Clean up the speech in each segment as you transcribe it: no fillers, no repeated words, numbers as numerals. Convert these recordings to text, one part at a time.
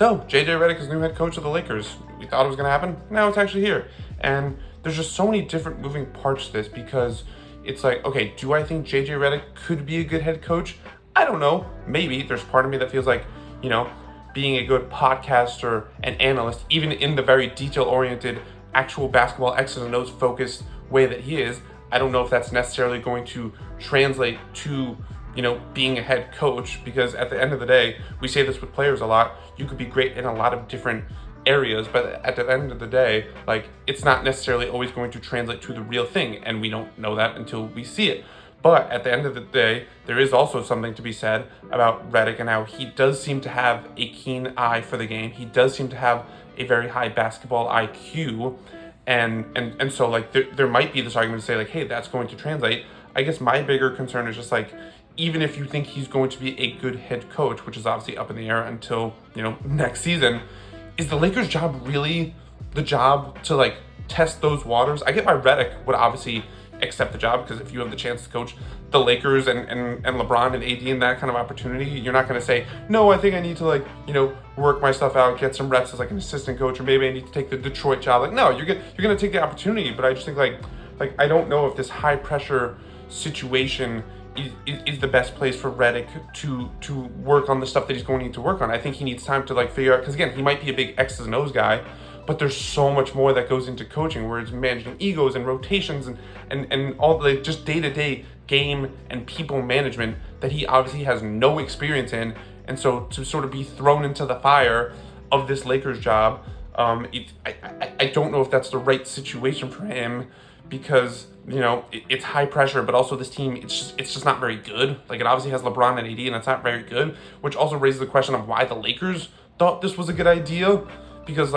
So, JJ Redick is new head coach of the Lakers. We thought it was going to happen. Now it's actually here. And there's just so many different moving parts to this because it's like, okay, do I think JJ Redick could be a good head coach? I don't know. Maybe. There's part of me that feels like, being a good podcaster and analyst, even in the very detail-oriented, actual basketball X's and O's focused way that he is, I don't know if that's necessarily going to translate to being a head coach, because at the end of the day, we say this with players a lot, you could be great in a lot of different areas, but at the end of the day, like, it's not necessarily always going to translate to the real thing, and we don't know that until we see it. But at the end of the day, there is also something to be said about Redick and how he does seem to have a keen eye for the game. He does seem to have a very high basketball IQ, and so like there might be this argument to say like, hey, that's going to translate. I guess my bigger concern is just like, even if you think he's going to be a good head coach, which is obviously up in the air until, next season, is the Lakers' job really the job to like test those waters? I get why Redick would obviously accept the job, because if you have the chance to coach the Lakers and LeBron and AD in that kind of opportunity, you're not going to say, no, I think I need to work my stuff out, get some reps as like an assistant coach, or maybe I need to take the Detroit job. Like, no, you're going to take the opportunity. But I just think like I don't know if this high pressure situation is the best place for Redick to work on the stuff that he's going to need to work on. I think he needs time to figure out, because again, he might be a big X's and O's guy, but there's so much more that goes into coaching, where it's managing egos and rotations and all the just day-to-day game and people management that he obviously has no experience in. And so to sort of be thrown into the fire of this Lakers job, I don't know if that's the right situation for him, because it's high pressure, but also this team, it's just not very good. Like, it obviously has LeBron and AD, and it's not very good, which also raises the question of why the Lakers thought this was a good idea, because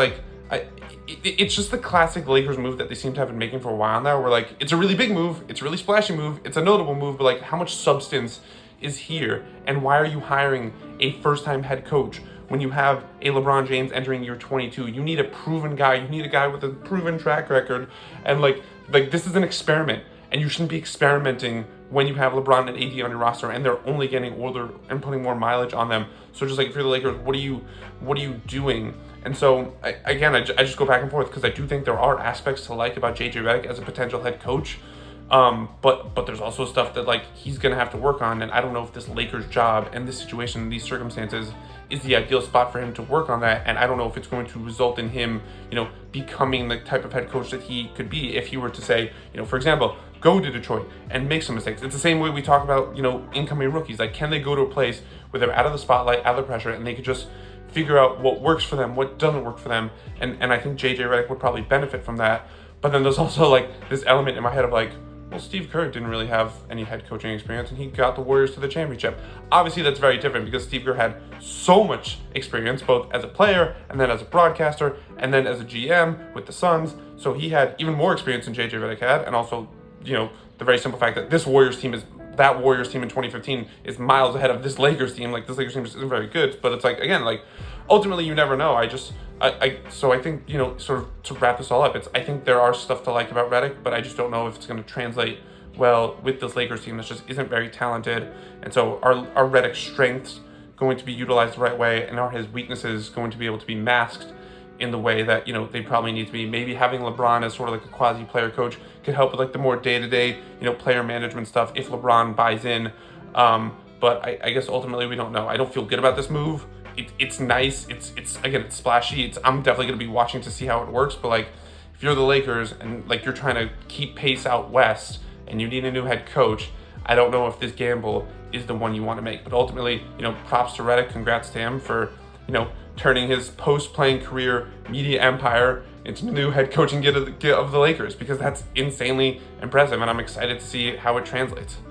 it's just the classic Lakers move that they seem to have been making for a while now, where like, it's a really big move, it's a really splashy move, it's a notable move, but like, how much substance is here, and why are you hiring a first-time head coach when you have a LeBron James entering year 22? You need a proven guy. You need a guy with a proven track record. And like this is an experiment, and you shouldn't be experimenting when you have LeBron and AD on your roster, and they're only getting older and putting more mileage on them. So just like, if you're the Lakers, what are you doing? And so I just go back and forth, because I do think there are aspects to like about JJ Redick as a potential head coach. But there's also stuff that like he's gonna have to work on, and I don't know if this Lakers job and this situation and these circumstances is the ideal spot for him to work on that. And I don't know if it's going to result in him, becoming the type of head coach that he could be if he were to say, for example, go to Detroit and make some mistakes. It's the same way we talk about, incoming rookies. Like, can they go to a place where they're out of the spotlight, out of the pressure, and they could just figure out what works for them, what doesn't work for them. And I think JJ Redick would probably benefit from that. But then there's also like this element in my head of like, well, Steve Kerr didn't really have any head coaching experience, and he got the Warriors to the championship. Obviously, that's very different, because Steve Kerr had so much experience, both as a player and then as a broadcaster and then as a GM with the Suns. So he had even more experience than JJ Redick had, and also, the very simple fact that that Warriors team in 2015 is miles ahead of this Lakers team. Like, this Lakers team just isn't very good, but it's like, again, like, ultimately you never know. So I think, sort of to wrap this all up, I think there are stuff to like about Redick, but I just don't know if it's going to translate well with this Lakers team that just isn't very talented. And so are Redick's strengths going to be utilized the right way, and are his weaknesses going to be able to be masked in the way that, they probably need to be? Maybe having LeBron as sort of like a quasi-player coach could help with like the more day-to-day, player management stuff if LeBron buys in. But I guess ultimately we don't know. I don't feel good about this move. It's nice. It's again, it's splashy. I'm definitely going to be watching to see how it works. But like, if you're the Lakers and like you're trying to keep pace out west and you need a new head coach, I don't know if this gamble is the one you want to make. But ultimately, props to Redick. Congrats to him for, turning his post-playing career media empire into the new head coaching gig of the Lakers, because that's insanely impressive, and I'm excited to see how it translates.